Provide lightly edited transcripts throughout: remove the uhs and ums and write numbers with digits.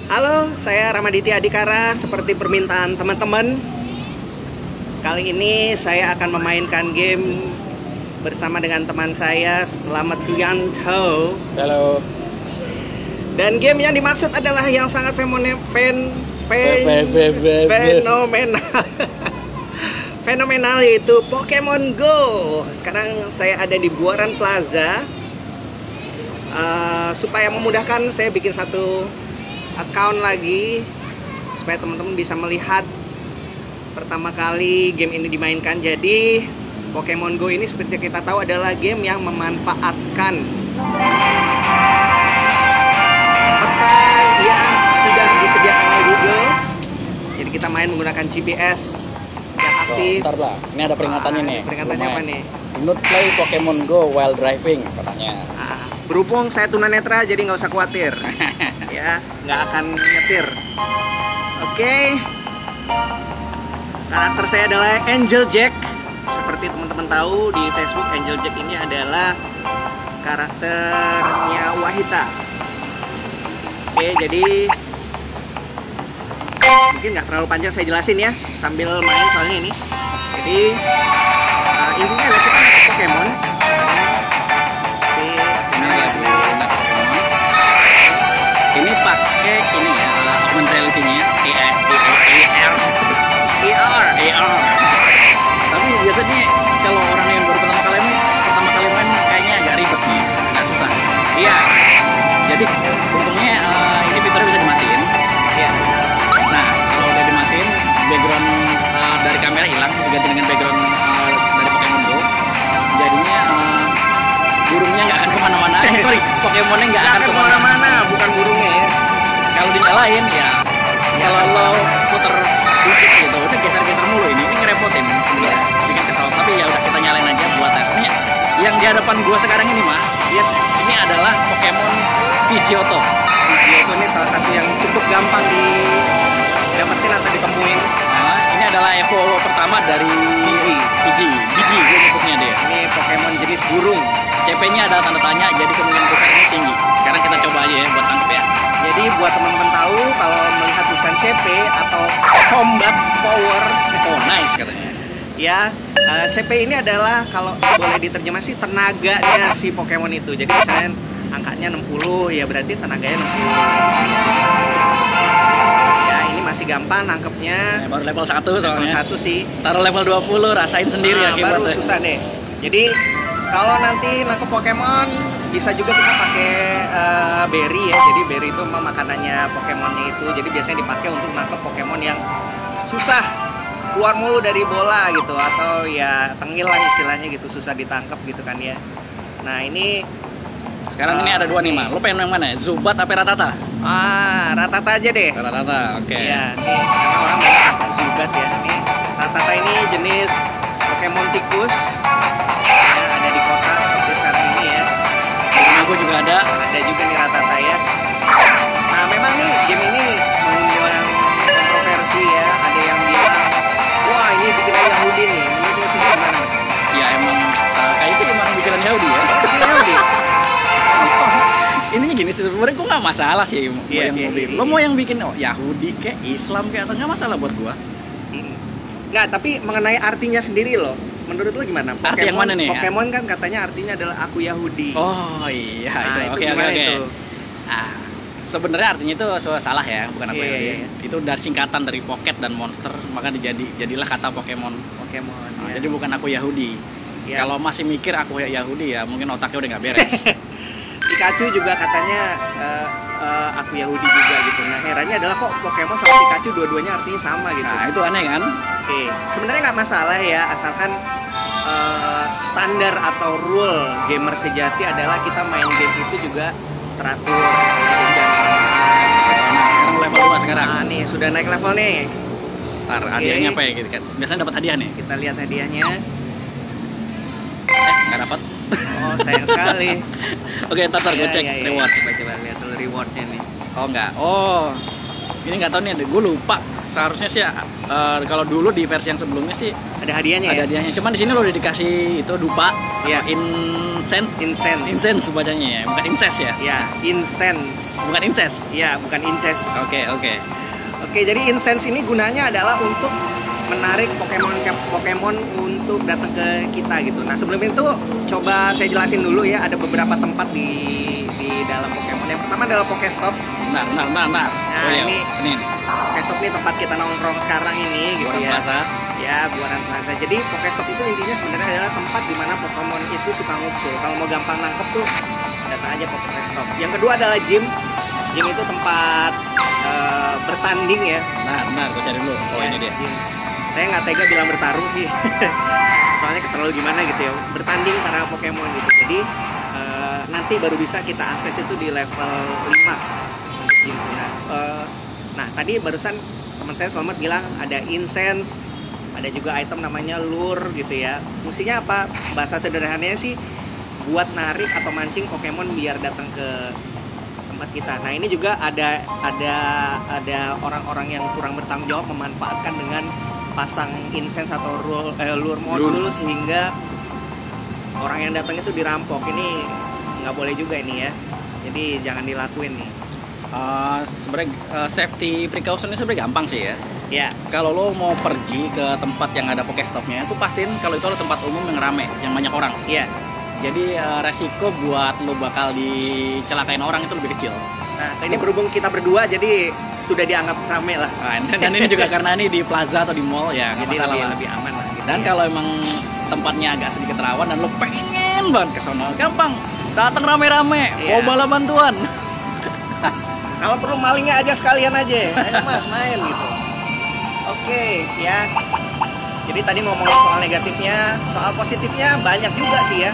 Halo, saya Ramaditya Adikara. Seperti permintaan teman-teman, kali ini saya akan memainkan game bersama dengan teman saya, Slamet Suyanto. Halo. Dan game yang dimaksud adalah yang sangat fenomenal, yaitu Pokemon Go. Sekarang saya ada di Buaran Plaza. Supaya memudahkan, saya bikin satu account lagi supaya teman-teman bisa melihat pertama kali game ini dimainkan. Jadi Pokemon Go ini seperti kita tahu adalah game yang memanfaatkan peta yang sudah disediakan oleh Google. Jadi kita main menggunakan GPS yang aktif. Bentar lah, ini ada peringatannya nih. Peringatannya apa nih? Do not play Pokemon Go while driving katanya. Berhubung saya tunanetra, jadi nggak usah khawatir. Ya, nggak akan nyetir. Oke. Karakter saya adalah Angel Jack. Seperti teman-teman tahu di Facebook, Angel Jack ini adalah karakternya Wahita. Oke, jadi mungkin nggak terlalu panjang saya jelasin ya sambil main soalnya ini. Jadi intinya adalah kita nangkep Pokemon. Ini pakai ini ya, augmented reality-nya, AR. Tapi biasanya kalau orang yang baru pertama kali main kayaknya agak ribet nih, agak susah. Iya. Jadi untungnya ini fiturnya bisa dimatiin. Iya. Nah, kalau udah dimatiin, background dari kamera hilang, diganti dengan background dari Pokemon Go. Jadinya burungnya nggak akan kemana-mana. Sorry, Pokemonnya nggak akan kemana-mana, bukan burungnya ya. Kalau dinyalain ya, kalau lo puter dikit gitu, udah geser-geser mulu ini ngerepotin. Iya. Bikin kesal. Tapi ya udah kita nyalain aja buat tesnya. Yang di hadapan gua sekarang ini mah, yes, ini adalah Pokemon Pidgeotto. Pidgeotto ini salah satu yang cukup gampang didapetin atau ditemuin. Nah, ini adalah Evo pertama dari Biji gue nyebutnya dia. Ini Pokemon jenis burung. CP-nya ada tanda tanya, jadi kemungkinan besar ini tinggi. Sekarang kita coba aja ya buat tangkap ya. Jadi buat teman-teman tahu, kalau melihat tulisan CP atau Combat Power, Oh nice katanya. Ya, CP ini adalah kalau boleh diterjemah sih tenaganya si Pokemon itu. Jadi misalnya angkanya 60, ya berarti tenaganya 60. Ya, ini masih gampang nangkepnya. Baru level 1 soalnya. Level 1 sih. Taruh level 20 rasain sendiri ya baru susah deh. Jadi kalau nanti nangkep Pokemon bisa juga kita pakai berry ya. Jadi berry itu makanannya Pokemonnya itu. Jadi biasanya dipakai untuk nangkep Pokemon yang susah keluar mulu dari bola gitu, atau ya tengil lah istilahnya gitu, susah ditangkap gitu kan ya. Nah ini sekarang ini ada dua nih mah. Lo pengen yang mana? Zubat apa Rattata? Rattata aja deh. Rattata, oke. Iya, nih karena orang banyak makan Zubat ya. Nih Rattata ini jenis Pokemon tikus. Ya, ada di kota seperti sekarang ini ya. Di rumah gue juga ada. Ada juga nih Rattata ya. Nah memang nih game ini mengundang kontroversi ya. Ada yang bilang, wah ini bikinan Yahudi nih. Menurut lo sendiri gimana? Ya emang kayaknya sih emang bikinan Yahudi ya. Bikinan Yahudi. Ininya gini sih, sebenarnya gue nggak masalah sih yang mau bikin. Lo mau yang bikin Yahudi kayak Islam kayak atau nggak masalah buat gue. Nggak, tapi mengenai artinya sendiri loh. Menurut lo gimana? Pokemon, arti yang mana nih? Pokemon kan katanya artinya adalah aku Yahudi. Oh iya, nah, itu oke. Sebenarnya artinya itu salah ya, bukan aku Yahudi. Iya. Itu dari singkatan dari Pocket dan Monster, maka jadilah kata Pokemon. Ya. Jadi bukan aku Yahudi. Ya. Kalau masih mikir aku Yahudi ya mungkin otaknya udah nggak beres. Pikachu juga katanya aku Yahudi juga gitu. Nah herannya adalah kok Pokemon sama Pikachu dua-duanya artinya sama gitu. Nah itu aneh kan? Oke, sebenarnya nggak masalah ya, asalkan standar atau rule gamer sejati adalah kita main game itu juga teratur, jangan kelamaan. Sekarang level 2 sekarang. Nah nih sudah naik level nih. Ntar hadiahnya apa ya gitu kan? Biasanya dapat hadiah nih. Kita lihat hadiahnya. Nggak dapat. Oh sayang sekali. Oke, ntar gue cek reward. Coba lihat dulu rewardnya nih. Oh enggak. Oh, ini nggak tahu nih. Gue lupa. Seharusnya sih kalau dulu di versi yang sebelumnya sih ada hadiahnya. Ada hadiahnya. Cuman di sini lo udah dikasih itu dupa, iya. Incense. Incense. Incense bacanya ya, bukan incest ya. Ya, incense. Bukan incest. Ya, bukan incest. Oke. Oke, jadi incense ini gunanya adalah untuk menarik Pokemon untuk datang ke kita gitu. Nah, sebelum itu coba saya jelasin dulu ya, ada beberapa tempat di dalam Pokemon. Yang pertama adalah Pokestop. Nah. Nah, Oh, iya. ini Pokestop ini tempat kita nongkrong sekarang ini gitu ya. Plaza. Ya, Buaran Plaza. Jadi Pokestop itu intinya sebenarnya adalah tempat di mana Pokemon itu suka ngumpul. Kalau mau gampang nangkep tuh datang aja ke Pokestop. Yang kedua adalah gym. Gym itu tempat bertanding ya. Nah, benar, gue cari dulu. Oh, Ya, ini dia. gym. Saya nggak tega bilang bertarung sih. Soalnya terlalu gimana gitu ya. Bertanding para Pokemon gitu. Jadi nanti baru bisa kita akses itu di level 5 untuk gym. Nah, tadi barusan teman saya Selamat bilang ada incense, ada juga item namanya lure gitu ya. Fungsinya apa? Bahasa sederhananya sih buat narik atau mancing Pokemon biar datang ke tempat kita. Nah, ini juga ada orang-orang yang kurang bertanggung jawab memanfaatkan dengan pasang incense atau lure modul sehingga orang yang datang itu dirampok. Ini nggak boleh juga ini ya. Jadi jangan dilakuin nih. Sebenarnya safety precautionnya sebenarnya gampang sih ya. Ya. Kalau lo mau pergi ke tempat yang ada Pokestopnya, itu pastiin kalau itu ada tempat umum yang rame, yang banyak orang. Iya. Jadi resiko buat lo bakal dicelakain orang itu lebih kecil. Nah, ini berhubung kita berdua jadi sudah dianggap rame lah. Dan ini juga karena ini di plaza atau di mall ya, nggak Jadi masalah lah. lebih aman lah. Gitu Dan ya. kalau emang tempatnya agak sedikit rawan dan lo pengen banget ke sono, gampang, datang rame-rame, Iya. bawa bala bantuan. Kalau perlu malingnya aja sekalian aja. Ayo Mas main gitu. Oke, ya. Jadi tadi ngomongin soal negatifnya, soal positifnya banyak juga sih ya.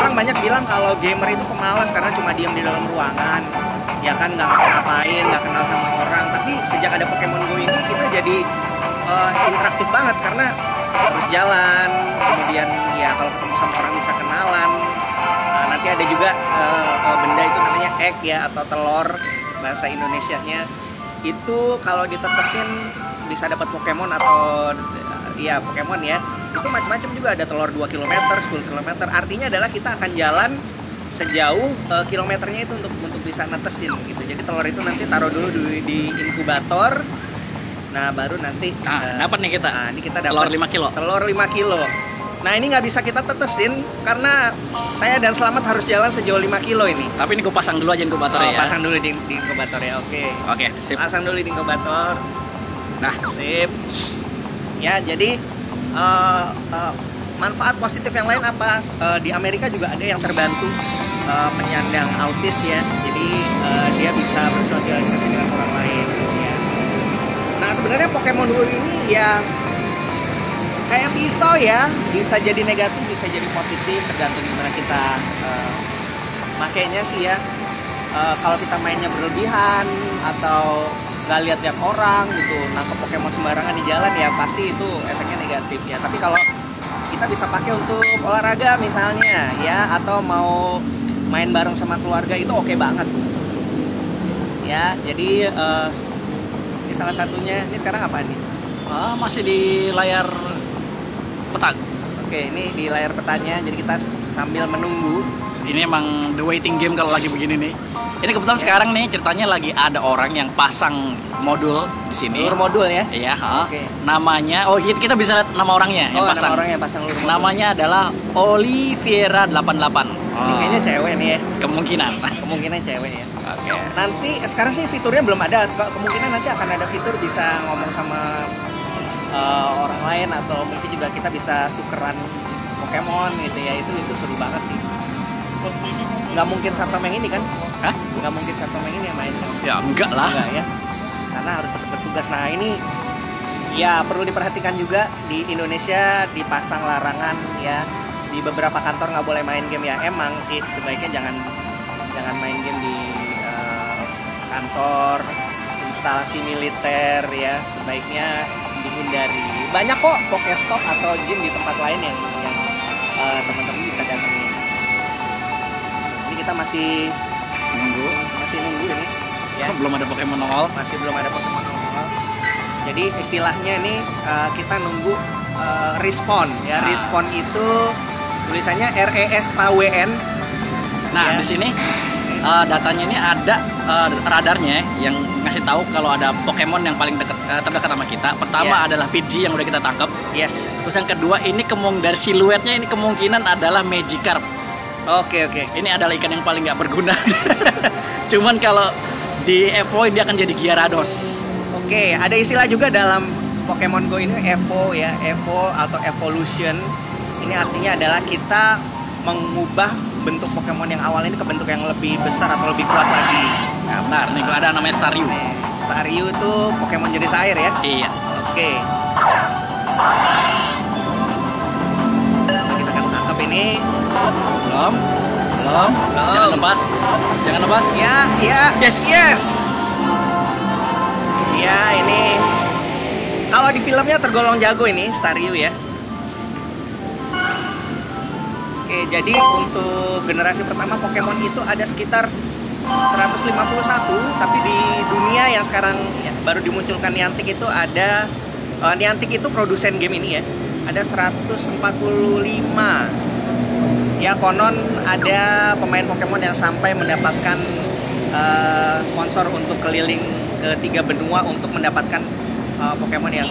Orang banyak bilang kalau gamer itu pemalas karena cuma diam di dalam ruangan, ya kan nggak ngapa-ngapain, nggak kenal sama orang. Tapi sejak ada Pokemon Go ini kita jadi interaktif banget karena harus jalan, kemudian ya kalau ketemu sama orang bisa kenalan. Nanti ada juga benda itu namanya egg ya atau telur bahasa Indonesianya. Itu kalau ditetesin bisa dapat Pokemon atau ya Pokemon ya. Itu macam-macam juga, ada telur 2 km, 10 km. Artinya adalah kita akan jalan sejauh kilometernya itu untuk bisa netesin gitu. Jadi telur itu nanti taruh dulu di inkubator. Nah, baru nanti Dapat nih kita. Nah, ini kita dapat Telur 5 kilo. Telur 5 kilo. Nah, ini nggak bisa kita tetesin karena saya dan Selamat harus jalan sejauh 5 kilo ini. Tapi ini gue pasang dulu aja inkubatornya ya. Pasang dulu di inkubator ya. Oke, sip. pasang dulu di inkubator. Nah, Sip. Ya, jadi manfaat positif yang lain apa? Di Amerika juga ada yang terbantu penyandang autis ya. Jadi dia bisa bersosialisasi dengan orang lain ya. Nah, sebenarnya Pokemon Go ini ya kayak pisau ya, bisa jadi negatif, bisa jadi positif, tergantung gimana kita makainya sih ya. Kalau kita mainnya berlebihan atau nggak lihat orang gitu, nangkep Pokemon sembarangan di jalan ya pasti itu efeknya negatif ya. Tapi kalau kita bisa pakai untuk olahraga misalnya ya, atau mau main bareng sama keluarga itu oke banget ya. Jadi ini salah satunya. Ini sekarang apa nih? masih di layar peta. Oke, ini di layar petanya. Jadi kita sambil menunggu. Ini emang the waiting game kalau lagi begini nih. Ini kebetulan sekarang nih ceritanya lagi ada orang yang pasang modul di sini. Lure modul ya? Iya, Oke. Namanya, kita bisa lihat nama orangnya yang pasang. Nama orang yang pasang lure modul. Namanya adalah Oliviera 88. Ini kayaknya cewek nih ya. Kemungkinan. Kemungkinan cewek ya. Oke. Nanti sekarang sih fiturnya belum ada. Kemungkinan nanti akan ada fitur bisa ngomong sama orang lain, atau mungkin juga kita bisa tukeran Pokemon gitu ya. Itu seru banget sih. Nggak mungkin Satom yang ini kan? Hah? Nggak mungkin Satom yang ini yang main kan? Ya enggak lah. Enggak ya, karena harus tetap bertugas. Nah, ini ya perlu diperhatikan juga, di Indonesia dipasang larangan ya, di beberapa kantor nggak boleh main game ya. Emang sih sebaiknya jangan main game di kantor, instalasi militer ya, sebaiknya dihindari. Banyak kok Pokestop atau gym di tempat lain yang teman-teman bisa datangi. Ini kita masih nunggu ini ya. Belum ada Pokemon nongol. Masih belum ada Pokemon nongol. Jadi istilahnya ini kita nunggu respon ya. Respawn itu tulisannya RESPAWN. Nah, Ya. di sini datanya ini ada radarnya yang ngasih tahu kalau ada Pokemon yang paling terdekat sama kita. Pertama adalah Pidgey yang udah kita tangkap. Yes. Terus yang kedua ini dari siluetnya ini kemungkinan adalah Magikarp. Oke. Ini adalah ikan yang paling nggak berguna. Cuman kalau di Evo dia akan jadi Gyarados. Oke, ada istilah juga dalam Pokemon Go ini Evo ya, Evo atau evolution. Ini artinya adalah kita mengubah bentuk Pokemon yang awal ini ke bentuk yang lebih besar atau lebih kuat lagi. Nah, benar. Nih gua ada namanya Staryu. Staryu itu Pokemon jenis air ya. Iya. Oke. Kita akan tangkap ini. Belum. Jangan lepas. Ya. Yes. Ya, ini kalau di filmnya tergolong jago ini Staryu ya. Oke, jadi untuk generasi pertama Pokemon itu ada sekitar 151, tapi di dunia yang sekarang ya, baru dimunculkan Niantic itu ada Niantic itu produsen game ini ya. Ada 145. Ya, konon ada pemain Pokemon yang sampai mendapatkan sponsor untuk keliling ke 3 benua untuk mendapatkan Pokemon yang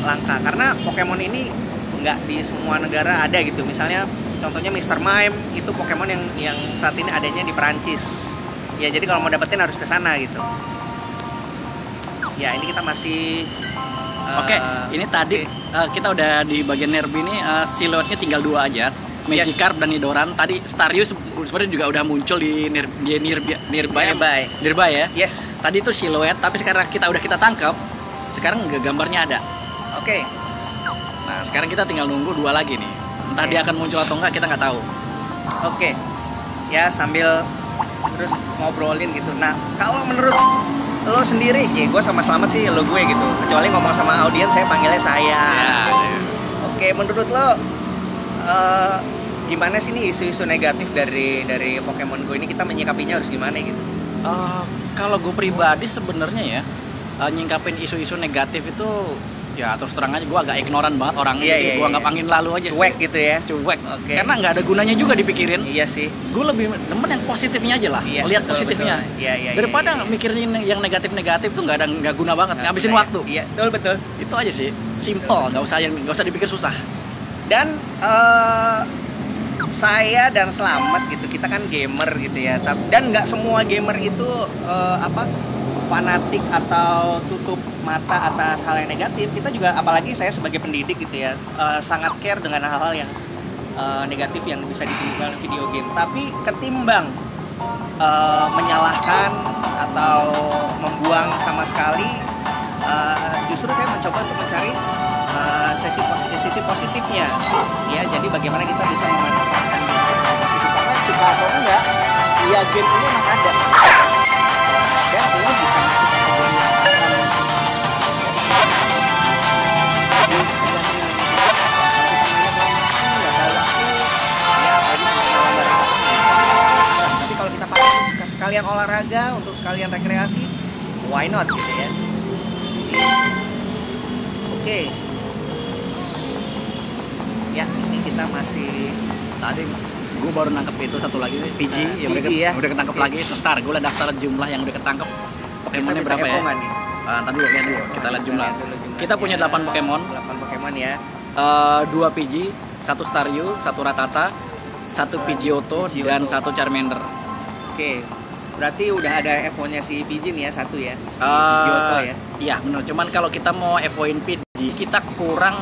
langka. Karena Pokemon ini nggak di semua negara ada gitu. Misalnya contohnya Mr. Mime itu Pokemon yang saat ini adanya di Perancis. Ya, jadi kalau mau dapetin harus ke sana gitu. Ya, ini kita masih Oke, ini tadi kita udah di bagian Nerby ini siluetnya tinggal 2 aja. Magikarp dan Nidoran. Tadi Staryu sebenarnya juga udah muncul di Nearby ya. Yes. Tadi itu siluet, tapi sekarang udah kita tangkap. Sekarang gambarnya ada. Oke. Nah, sekarang kita tinggal nunggu 2 lagi nih. Entah dia akan muncul atau enggak, kita nggak tahu. Oke. Ya, sambil terus ngobrolin gitu. Nah, kalau menurut lo sendiri, ya gue sama Selamat sih lo gue gitu. Kecuali ngomong sama audiens, saya panggilnya saya. Ya. Oke, menurut lo gimana sih nih isu-isu negatif dari Pokemon Go ini, kita menyikapinya harus gimana gitu? Kalau gue pribadi sebenarnya ya nyingkapin isu-isu negatif itu ya terus terang aja gue agak ignoran banget orangnya. Iya, Gue anggap angin lalu aja. Cuek sih. gitu ya? Cuek. Oke. Karena nggak ada gunanya juga dipikirin. Iya sih. Gue lebih demen yang positifnya aja lah. Iya, Lihat betul, positifnya. betul. Iya, Daripada iya. mikirin yang negatif-negatif tuh nggak guna banget. Ngabisin waktu. Iya, betul. Itu aja sih. Simple. Nggak usah dipikir susah. Dan saya dan Selamat gitu, kita kan gamer gitu ya. Dan nggak semua gamer itu fanatik atau tutup mata atas hal yang negatif. Kita juga, apalagi saya sebagai pendidik gitu ya, sangat care dengan hal-hal yang negatif yang bisa ditimbulkan video game. Tapi ketimbang menyalahkan atau membuang sama sekali, justru saya mencoba untuk mencari sisi positifnya ya. Jadi bagaimana kita bisa memanfaatkan positif, karena suka atau enggak ya, game ini memang ada dan ini bukan tapi kalau kita pakai sekalian olahraga, untuk sekalian rekreasi, why not gitu ya. Oke. Ya, ini kita masih Tadi gue baru nangkep itu satu lagi Pidgey yang Pidgey ya. udah ketangkep lagi. Ntar gue liat daftar jumlah yang udah ketangkep. Pokemonnya bisa berapa ya? Evo nggak nih? Ntar dulu lihat dulu. Kita lihat jumlah. Lihat dulu jumlahnya. Kita punya 8 Pokemon. 8 Pokemon ya. 2 Pidgey, 1 Staryu, 1 Rattata, 1 Pidgeotto, dan 1 Charmander. Oke. Berarti udah ada Evo-nya si Pidgey nih ya, 1 ya. Si Pidgeotto ya. Iya, benar. Cuman kalau kita mau Evoin Pidgey, kita kurang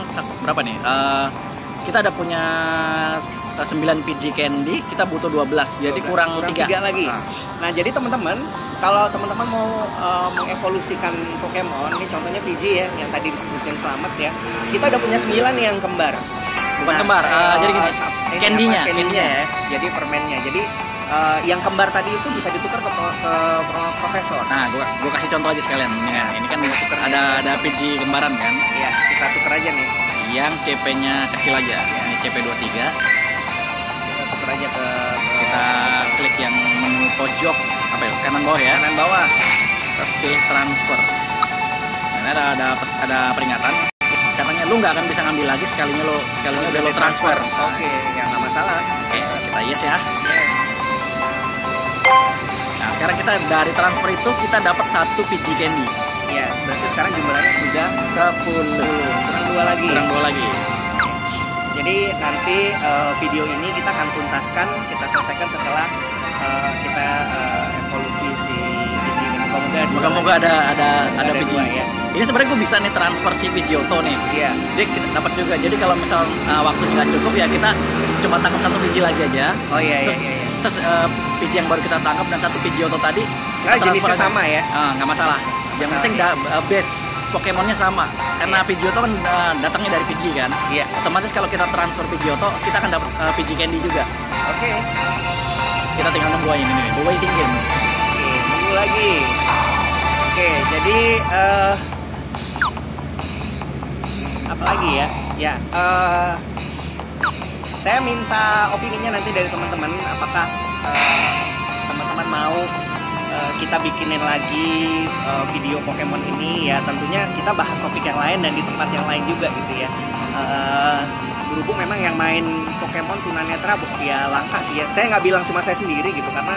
berapa nih? Kita ada punya 9 Pidgey Candy, kita butuh 12. Jadi kurang 3 lagi. Nah, jadi teman-teman, kalau teman-teman mau mengevolusikan Pokemon, ini contohnya Pidgey ya, yang tadi disebutin Selamat ya. Kita udah punya 9 nih yang kembar. Bukan kembar, jadi gini, candy-nya ya. Jadi permennya. Jadi yang kembar tadi itu bisa ditukar ke profesor. Nah, gua kasih contoh aja sekalian. Ini kan ada Pidgey kembaran kan? Iya, kita tukar aja nih. Yang CP-nya kecil aja. Ini CP23. Kita tukar aja ke kita klik yang menu pojok kanan bawah ya. Kanan bawah. Terus pilih transfer. Nah, ada peringatan. Katanya lu lu nggak akan bisa ngambil lagi sekalinya udah lo transfer. Oke, ya nggak masalah. Oke, kita yes ya. Nah, sekarang kita dari transfer itu kita dapat 1 PG candy. Iya, berarti sekarang jumlahnya sudah 10. kurang 2 lagi. Kurang 2 lagi. Jadi nanti video ini kita akan tuntaskan, kita selesaikan setelah kita evolusi si PG ini. Moga-moga ada PG. Ya. Ini sebenarnya gue bisa nih transfer si Pidgeotto nih. Iya. Jadi kita dapat juga. Jadi kalau misal waktunya nggak cukup ya kita cuma tangkap 1 PG lagi aja. Oh iya. Terus PG yang baru kita tangkap dan 1 Pidgeotto tadi. Nah, jenisnya sama ya? Nggak masalah. Yang penting base Pokemonnya sama. Karena Pidgeotto kan datangnya dari PG kan. Iya. Otomatis kalau kita transfer Pidgeotto kita akan dapat PG Candy juga. Oke. Kita tinggal nunggu aja ini, the waiting game. Oke, nunggu lagi. Oke, jadi apa lagi ya? Ya, saya minta opininya nanti dari teman-teman. Apakah teman-teman mau kita bikinin lagi video Pokemon ini? Ya tentunya kita bahas topik yang lain dan di tempat yang lain juga gitu ya. Berhubung memang yang main Pokemon tunanetra ya langka sih ya. Saya nggak bilang cuma saya sendiri gitu, karena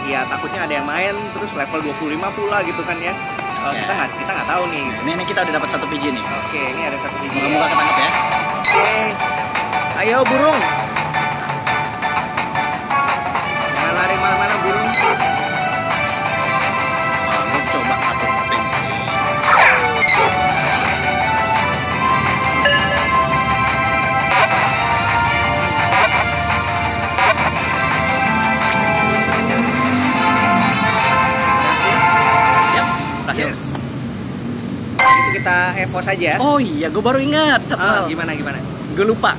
ya takutnya ada yang main terus level 25 pula gitu kan ya. Kita nggak tahu nih. Ini kita udah dapat 1 PG nih. Oke, ini ada 1 PG. Moga-moga ketangkep ya. Oke. Ayo burung. Jangan lari mana-mana burung. Gue coba 1 PG. Yes. Itu kita evo saja. Oh iya, gue baru ingat satu hal. Gimana? Gue lupa.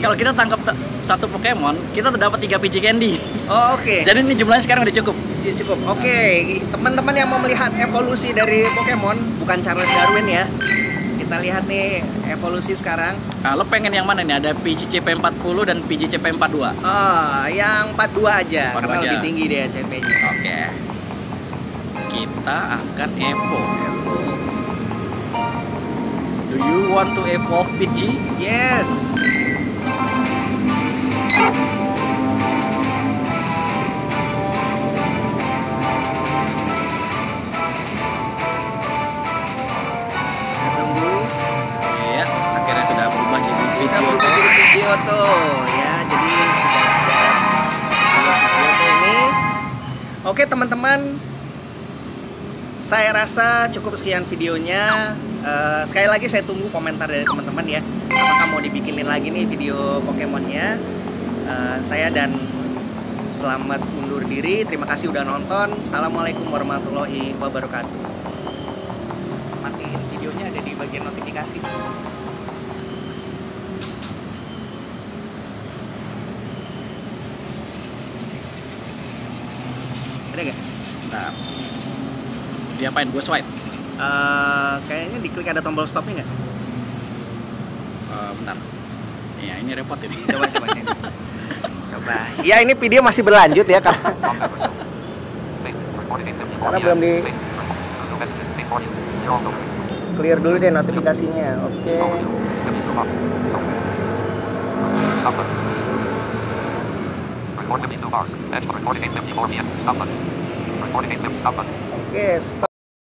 Kalau kita tangkap 1 Pokemon, kita terdapat 3 PG Candy. Oh, oke. Jadi ini jumlahnya sekarang udah cukup. Ya, cukup. Oke, teman-teman yang mau melihat evolusi dari Pokemon, bukan Charles Darwin ya. Kita lihat nih evolusi sekarang. Nah, lo pengen yang mana nih? Ada PGCP40 dan PGCP42. Oh, yang 42 aja, 42 karena aja. lebih tinggi dia CP-nya. Oke. Kita akan evo. Do you want to evolve PG? Yes. Ya, akhirnya sudah berubah jadi Pidgeotto ya. Jadi sudah ada Pidgeotto ini. Oke teman-teman, saya rasa cukup sekian videonya. Sekali lagi saya tunggu komentar dari teman-teman ya. Apakah mau dibikinin lagi nih video Pokemonnya? Saya dan selamat undur diri. Terima kasih udah nonton. Assalamualaikum warahmatullahi wabarakatuh. Matiin videonya ada di bagian notifikasi. Ada gak? Nah, diapain? Gue swipe. Kayaknya diklik ada tombol stopnya nggak? Bentar. Ya ini repot ini. Coba sini. Coba. Ya ini video masih berlanjut ya karena belum di clear dulu deh notifikasinya. Oke. Oke, stop.